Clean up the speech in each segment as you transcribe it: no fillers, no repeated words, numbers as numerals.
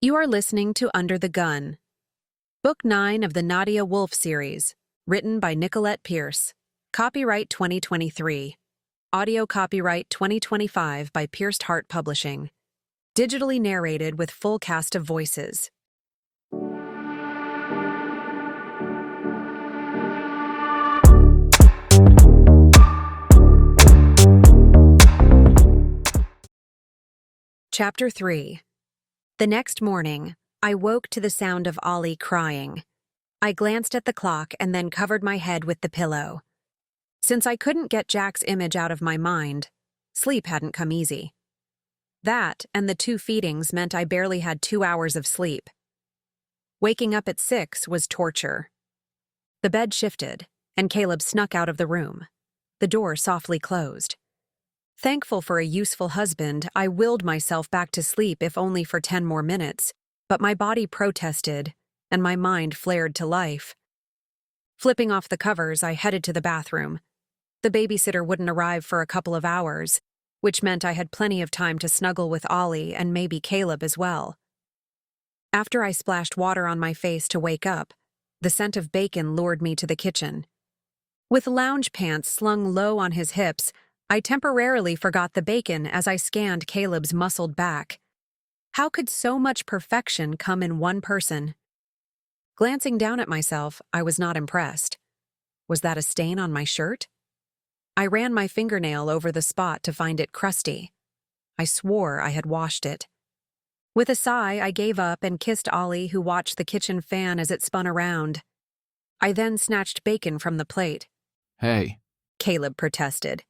You are listening to Under the Gun, Book 9 of the Nadia Wolf Series, written by Nicolette Pierce. Copyright 2023. Audio copyright 2025 by Pierced Heart Publishing. Digitally narrated with full cast of voices. Chapter 3. The next morning, I woke to the sound of Ollie crying. I glanced at the clock and then covered my head with the pillow. Since I couldn't get Jack's image out of my mind, sleep hadn't come easy. That and the 2 feedings meant I barely had 2 hours of sleep. Waking up at 6 was torture. The bed shifted, and Caleb snuck out of the room. The door softly closed. Thankful for a useful husband, I willed myself back to sleep if only for 10 more minutes, but my body protested, and my mind flared to life. Flipping off the covers, I headed to the bathroom. The babysitter wouldn't arrive for a couple of hours, which meant I had plenty of time to snuggle with Ollie and maybe Caleb as well. After I splashed water on my face to wake up, the scent of bacon lured me to the kitchen. With lounge pants slung low on his hips, I temporarily forgot the bacon as I scanned Caleb's muscled back. How could so much perfection come in one person? Glancing down at myself, I was not impressed. Was that a stain on my shirt? I ran my fingernail over the spot to find it crusty. I swore I had washed it. With a sigh, I gave up and kissed Ollie, who watched the kitchen fan as it spun around. I then snatched bacon from the plate. Hey, Caleb protested.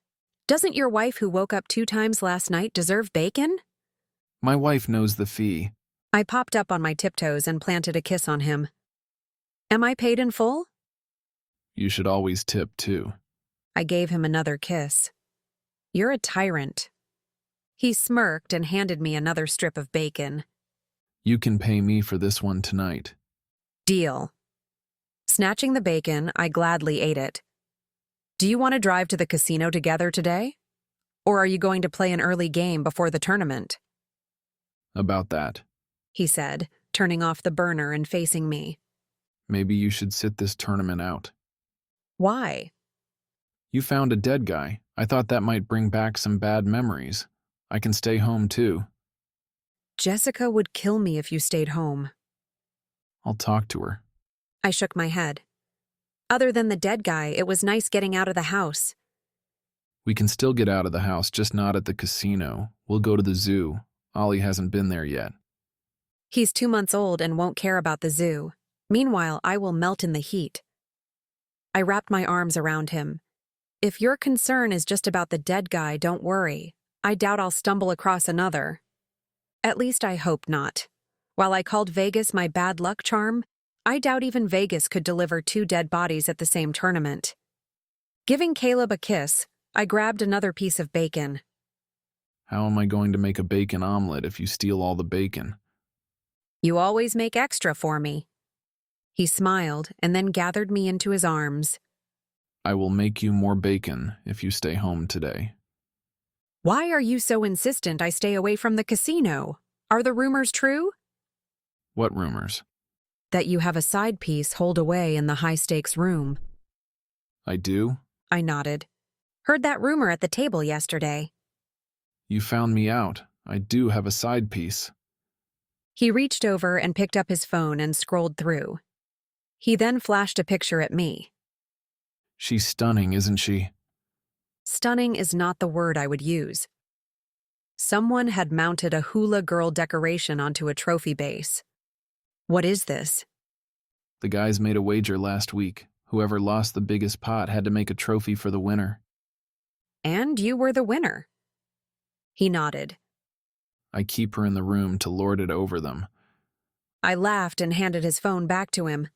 Doesn't your wife who woke up 2 times last night deserve bacon? my wife knows the fee. I popped up on my tiptoes and planted a kiss on him. Am I paid in full? You should always tip, too. I gave him another kiss. You're a tyrant. He smirked and handed me another strip of bacon. You can pay me for this one tonight. Deal. Snatching the bacon, I gladly ate it. Do you want to drive to the casino together today? Or are you going to play an early game before the tournament? About that. He said, turning off the burner and facing me. Maybe you should sit this tournament out. Why? You found a dead guy. I thought that might bring back some bad memories. I can stay home, too. Jessica would kill me if you stayed home. I'll talk to her. I shook my head. Other than the dead guy, it was nice getting out of the house. We can still get out of the house, just not at the casino. We'll go to the zoo. Ollie hasn't been there yet. He's 2 months old and won't care about the zoo. Meanwhile, I will melt in the heat. I wrapped my arms around him. If your concern is just about the dead guy, don't worry. I doubt I'll stumble across another. At least I hope not. While I called Vegas my bad luck charm, I doubt even Vegas could deliver 2 dead bodies at the same tournament. Giving Caleb a kiss, I grabbed another piece of bacon. How am I going to make a bacon omelet if you steal all the bacon? You always make extra for me. He smiled and then gathered me into his arms. I will make you more bacon if you stay home today. Why are you so insistent I stay away from the casino? Are the rumors true? What rumors? That you have a side piece holed away in the high-stakes room. I do? I nodded. Heard that rumor at the table yesterday. You found me out. I do have a side piece. He reached over and picked up his phone and scrolled through. He then flashed a picture at me. She's stunning, isn't she? Stunning is not the word I would use. Someone had mounted a hula girl decoration onto a trophy base. What is this? The guys made a wager last week. Whoever lost the biggest pot had to make a trophy for the winner. And you were the winner. He nodded. I keep her in the room to lord it over them. I laughed and handed his phone back to him.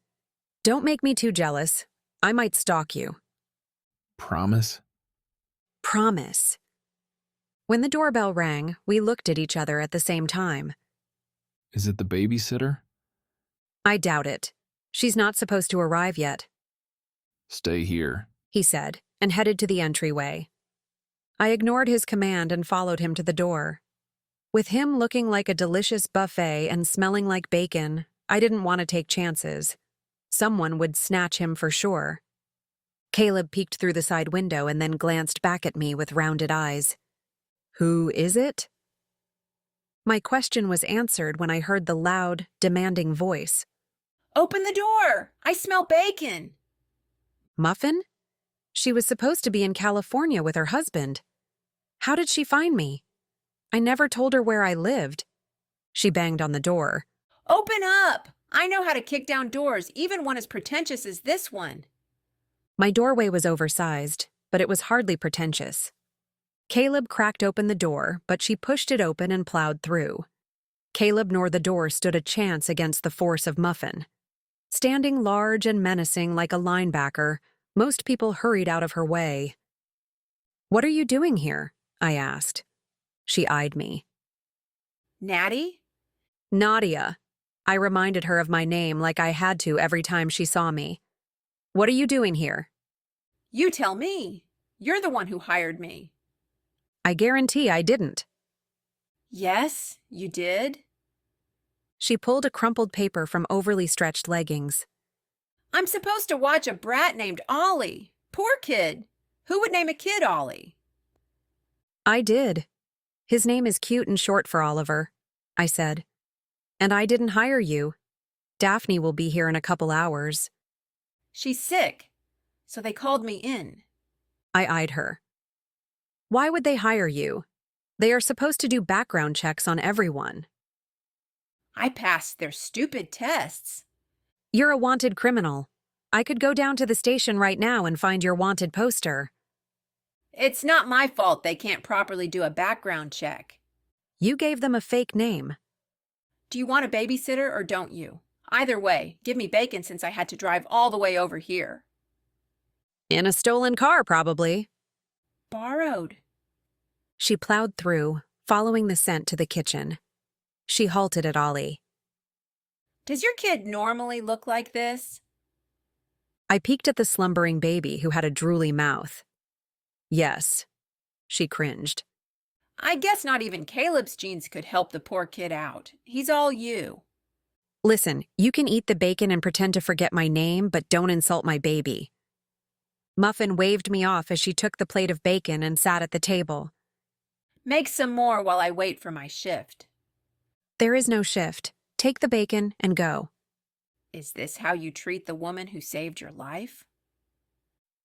Don't make me too jealous. I might stalk you. Promise? Promise. When the doorbell rang, we looked at each other at the same time. Is it the babysitter? I doubt it. She's not supposed to arrive yet. Stay here, He said, and headed to the entryway. I ignored his command and followed him to the door. With him looking like a delicious buffet and smelling like bacon, I didn't want to take chances. Someone would snatch him for sure. Caleb peeked through the side window and then glanced back at me with rounded eyes. "Who is it?" My question was answered when I heard the loud, demanding voice. "Open the door! I smell bacon!" Muffin? She was supposed to be in California with her husband. How did she find me? I never told her where I lived. She banged on the door. "Open up! I know how to kick down doors, even one as pretentious as this one." My doorway was oversized, but it was hardly pretentious. Caleb cracked open the door, but she pushed it open and plowed through. Caleb nor the door stood a chance against the force of Muffin. Standing large and menacing like a linebacker, most people hurried out of her way. "What are you doing here?" I asked. She eyed me. "Natty?" "Nadia." I reminded her of my name like I had to every time she saw me. "What are you doing here?" "You tell me. You're the one who hired me." "I guarantee I didn't." "Yes, you did." She pulled a crumpled paper from overly stretched leggings. "I'm supposed to watch a brat named Ollie. Poor kid. Who would name a kid Ollie?" "I did. His name is cute and short for Oliver," I said. "And I didn't hire you. Daphne will be here in a couple hours." "She's sick, so they called me in." I eyed her. "Why would they hire you? They are supposed to do background checks on everyone." "I passed their stupid tests." "You're a wanted criminal. I could go down to the station right now and find your wanted poster." "It's not my fault they can't properly do a background check." "You gave them a fake name." "Do you want a babysitter or don't you? Either way, give me bacon since I had to drive all the way over here." "In a stolen car, probably." "Borrowed." She plowed through, following the scent to the kitchen. She halted at Ollie. "Does your kid normally look like this?" I peeked at the slumbering baby who had a drooly mouth. "Yes." She cringed. "I guess not even Caleb's genes could help the poor kid out. He's all you." "Listen, you can eat the bacon and pretend to forget my name, but don't insult my baby." Muffin waved me off as she took the plate of bacon and sat at the table. "Make some more while I wait for my shift." "There is no shift. Take the bacon and go." "Is this how you treat the woman who saved your life?"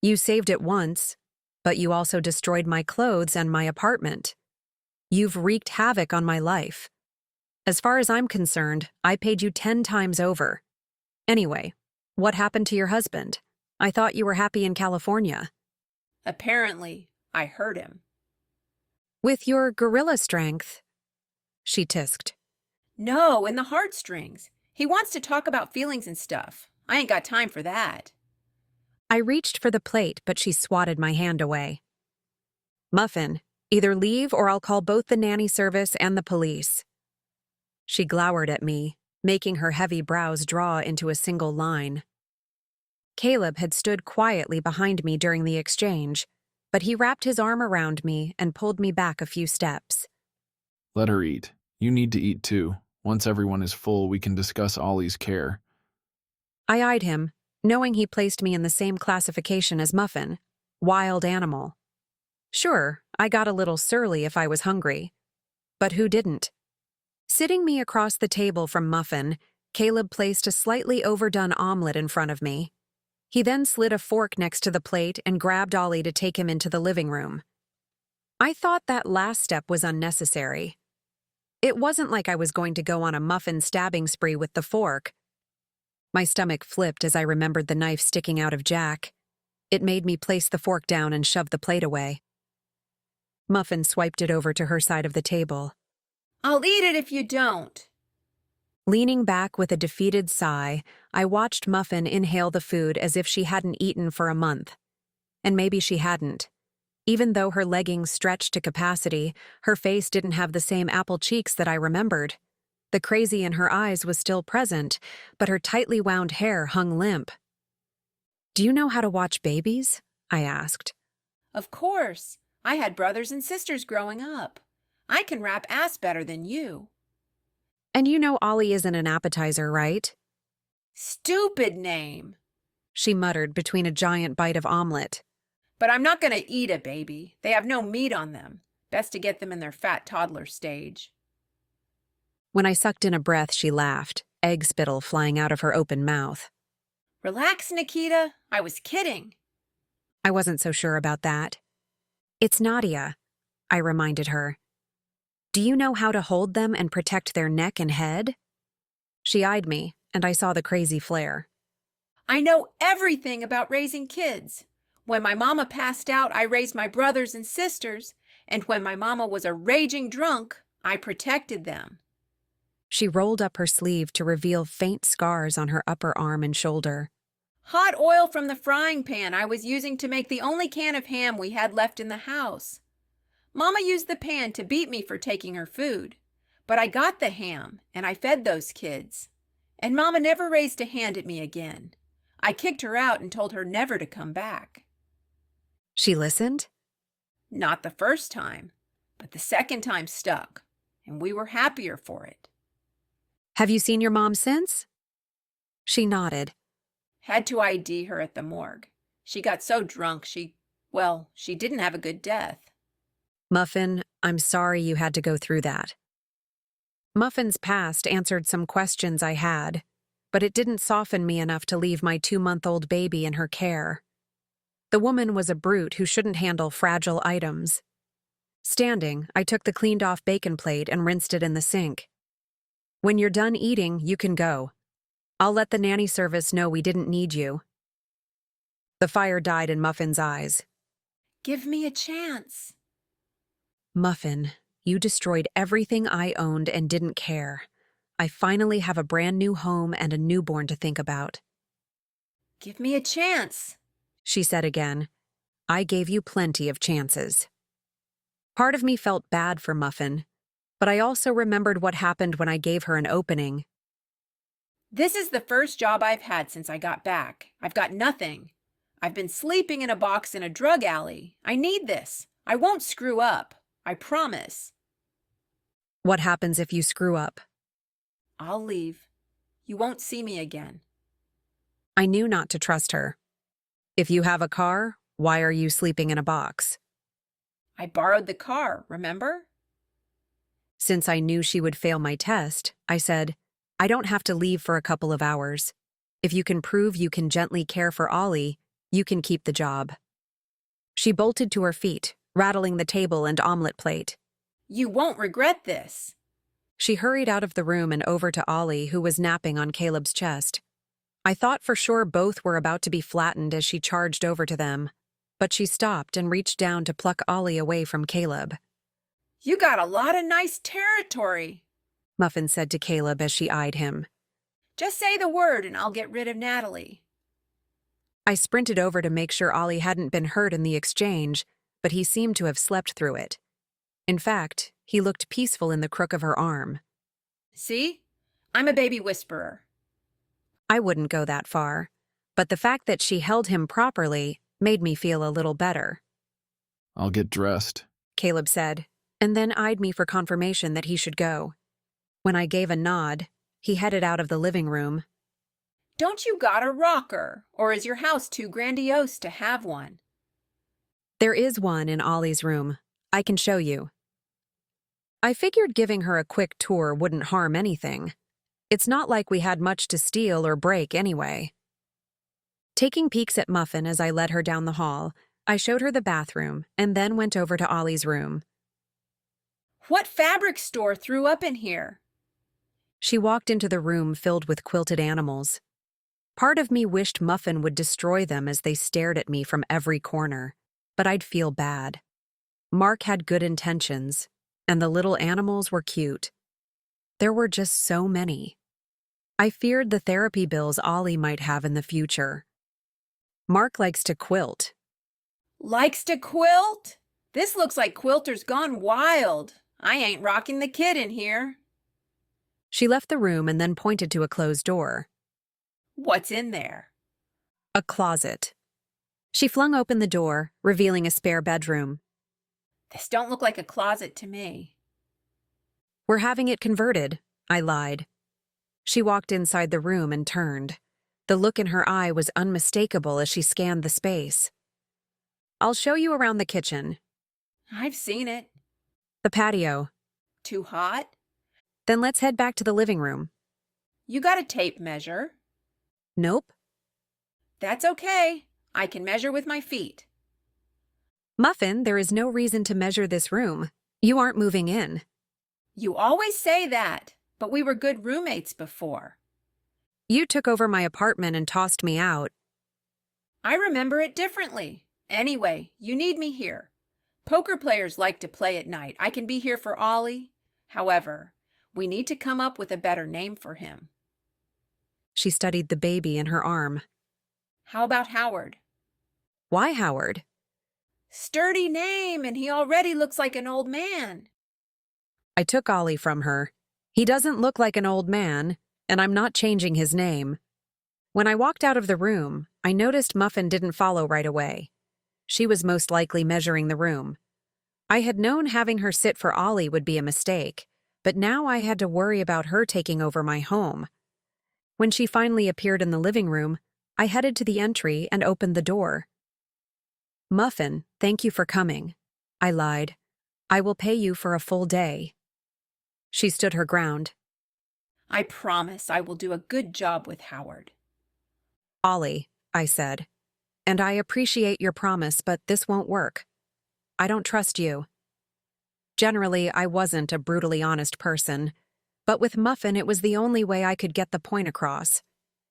"You saved it once, but you also destroyed my clothes and my apartment. You've wreaked havoc on my life. As far as I'm concerned, I paid you 10 times over. Anyway, what happened to your husband? I thought you were happy in California." "Apparently, I hurt him." "With your gorilla strength," she tisked. "No, in the heartstrings. He wants to talk about feelings and stuff. I ain't got time for that." I reached for the plate, but she swatted my hand away. "Muffin, either leave or I'll call both the nanny service and the police." She glowered at me, making her heavy brows draw into a single line. Caleb had stood quietly behind me during the exchange, but he wrapped his arm around me and pulled me back a few steps. Let her eat. You need to eat too. Once everyone is full, we can discuss Ollie's care. I eyed him, knowing he placed me in the same classification as Muffin, wild animal. Sure, I got a little surly if I was hungry. But who didn't? Sitting me across the table from Muffin, Caleb placed a slightly overdone omelet in front of me. He then slid a fork next to the plate and grabbed Ollie to take him into the living room. I thought that last step was unnecessary. It wasn't like I was going to go on a Muffin stabbing spree with the fork. My stomach flipped as I remembered the knife sticking out of Jack. It made me place the fork down and shove the plate away. Muffin swiped it over to her side of the table. "I'll eat it if you don't." Leaning back with a defeated sigh, I watched Muffin inhale the food as if she hadn't eaten for a month. And maybe she hadn't. Even though her leggings stretched to capacity, her face didn't have the same apple cheeks that I remembered. The crazy in her eyes was still present, but her tightly wound hair hung limp. "Do you know how to watch babies?" I asked. "Of course. I had brothers and sisters growing up. I can wrap ass better than you. And you know Ollie isn't an appetizer, right? Stupid name. She muttered between a giant bite of omelet. But I'm not going to eat a baby. They have no meat on them. Best to get them in their fat toddler stage. When I sucked in a breath, she laughed, egg spittle flying out of her open mouth. Relax, Nikita. I was kidding. I wasn't so sure about that. It's Nadia, I reminded her. Do you know how to hold them and protect their neck and head? She eyed me, and I saw the crazy flare. I know everything about raising kids. When my mama passed out, I raised my brothers and sisters, and when my mama was a raging drunk, I protected them. She rolled up her sleeve to reveal faint scars on her upper arm and shoulder. Hot oil from the frying pan I was using to make the only can of ham we had left in the house. Mama used the pan to beat me for taking her food, but I got the ham, and I fed those kids. And Mama never raised a hand at me again. I kicked her out and told her never to come back. She listened? Not the first time, but the second time stuck, and we were happier for it. Have you seen your mom since? She nodded. Had to ID her at the morgue. She got so drunk she didn't have a good death. Muffin, I'm sorry you had to go through that. Muffin's past answered some questions I had, but it didn't soften me enough to leave my 2-month-old baby in her care. The woman was a brute who shouldn't handle fragile items. Standing, I took the cleaned-off bacon plate and rinsed it in the sink. When you're done eating, you can go. I'll let the nanny service know we didn't need you. The fire died in Muffin's eyes. Give me a chance. Muffin, you destroyed everything I owned and didn't care. I finally have a brand new home and a newborn to think about. Give me a chance, she said again. I gave you plenty of chances. Part of me felt bad for Muffin, but I also remembered what happened when I gave her an opening. This is the first job I've had since I got back. I've got nothing. I've been sleeping in a box in a drug alley. I need this. I won't screw up. I promise. What happens if you screw up? I'll leave. You won't see me again. I knew not to trust her. If you have a car, why are you sleeping in a box? I borrowed the car, remember? Since I knew she would fail my test, I said, I don't have to leave for a couple of hours. If you can prove you can gently care for Ollie, you can keep the job. She bolted to her feet, rattling the table and omelet plate. You won't regret this. She hurried out of the room and over to Ollie, who was napping on Caleb's chest. I thought for sure both were about to be flattened as she charged over to them, but she stopped and reached down to pluck Ollie away from Caleb. You got a lot of nice territory, Muffin said to Caleb as she eyed him. Just say the word and I'll get rid of Natalie. I sprinted over to make sure Ollie hadn't been hurt in the exchange, but he seemed to have slept through it. In fact, he looked peaceful in the crook of her arm. See? I'm a baby whisperer. I wouldn't go that far, but the fact that she held him properly made me feel a little better. I'll get dressed, Caleb said, and then eyed me for confirmation that he should go. When I gave a nod, he headed out of the living room. Don't you got a rocker, or is your house too grandiose to have one? There is one in Ollie's room. I can show you. I figured giving her a quick tour wouldn't harm anything. It's not like we had much to steal or break anyway. Taking peeks at Muffin as I led her down the hall, I showed her the bathroom and then went over to Ollie's room. What fabric store threw up in here? She walked into the room filled with quilted animals. Part of me wished Muffin would destroy them as they stared at me from every corner, but I'd feel bad. Mark had good intentions, and the little animals were cute. There were just so many. I feared the therapy bills Ollie might have in the future. Mark likes to quilt. Likes to quilt? This looks like quilters gone wild. I ain't rocking the kid in here. She left the room and then pointed to a closed door. What's in there? A closet. She flung open the door, revealing a spare bedroom. This don't look like a closet to me. We're having it converted, I lied. She walked inside the room and turned. The look in her eye was unmistakable as she scanned the space. I'll show you around the kitchen. I've seen it. The patio. Too hot? Then let's head back to the living room. You got a tape measure. Nope. That's okay. I can measure with my feet. Muffin, there is no reason to measure this room. You aren't moving in. You always say that, but we were good roommates before. You took over my apartment and tossed me out. I remember it differently. Anyway, you need me here. Poker players like to play at night. I can be here for Ollie. However, we need to come up with a better name for him. She studied the baby in her arm. How about Howard? Why Howard? Sturdy name, and he already looks like an old man. I took Ollie from her. He doesn't look like an old man, and I'm not changing his name. When I walked out of the room, I noticed Muffin didn't follow right away. She was most likely measuring the room. I had known having her sit for Ollie would be a mistake, but now I had to worry about her taking over my home. When she finally appeared in the living room, I headed to the entry and opened the door. Muffin, thank you for coming. I lied. I will pay you for a full day. She stood her ground. I promise I will do a good job with Howard. Ollie, I said, and I appreciate your promise, but this won't work. I don't trust you. Generally, I wasn't a brutally honest person, but with Muffin it was the only way I could get the point across.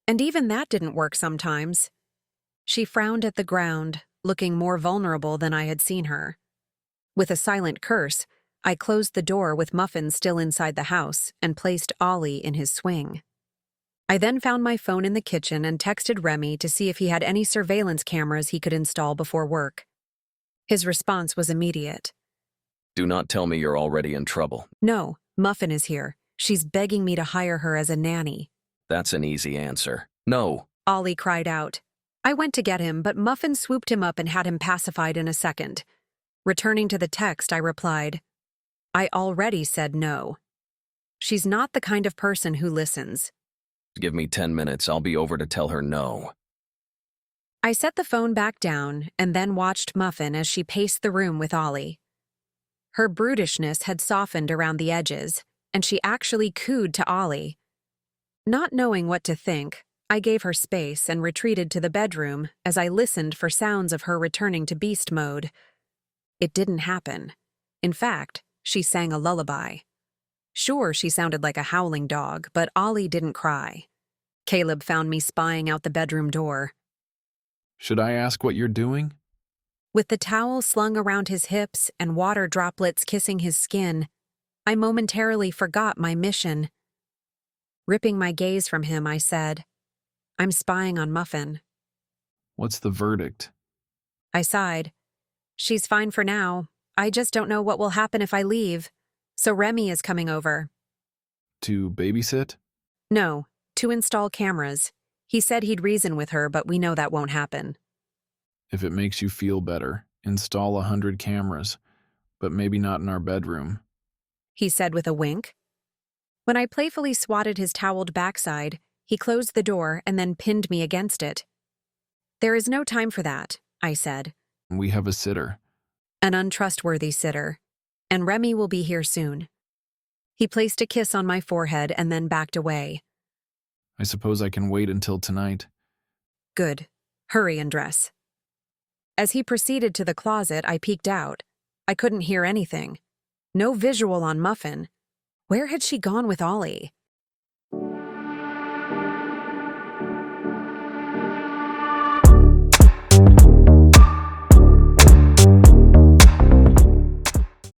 And even that didn't work sometimes. She frowned at the ground, looking more vulnerable than I had seen her. With a silent curse, I closed the door with Muffin still inside the house and placed Ollie in his swing. I then found my phone in the kitchen and texted Remy to see if he had any surveillance cameras he could install before work. His response was immediate. Do not tell me you're already in trouble. No, Muffin is here. She's begging me to hire her as a nanny. That's an easy answer. No. Ollie cried out. I went to get him, but Muffin swooped him up and had him pacified in a second. Returning to the text, I replied, I already said no. She's not the kind of person who listens. Give me 10 minutes. I'll be over to tell her no. I set the phone back down and then watched Muffin as she paced the room with Ollie. Her brutishness had softened around the edges, and she actually cooed to Ollie. Not knowing what to think, I gave her space and retreated to the bedroom as I listened for sounds of her returning to beast mode. It didn't happen. In fact, she sang a lullaby. Sure, she sounded like a howling dog, but Ollie didn't cry. Caleb found me spying out the bedroom door. Should I ask what you're doing? With the towel slung around his hips and water droplets kissing his skin, I momentarily forgot my mission. Ripping my gaze from him, I said, I'm spying on Muffin. What's the verdict? I sighed. She's fine for now. I just don't know what will happen if I leave. So Remy is coming over. To babysit? No, to install cameras. He said he'd reason with her, but we know that won't happen. If it makes you feel better, install 100 cameras, but maybe not in our bedroom. He said with a wink. When I playfully swatted his toweled backside, he closed the door and then pinned me against it. There is no time for that, I said. We have a sitter. An untrustworthy sitter. And Remy will be here soon. He placed a kiss on my forehead and then backed away. I suppose I can wait until tonight. Good. Hurry and dress. As he proceeded to the closet, I peeked out. I couldn't hear anything. No visual on Muffin. Where had she gone with Ollie?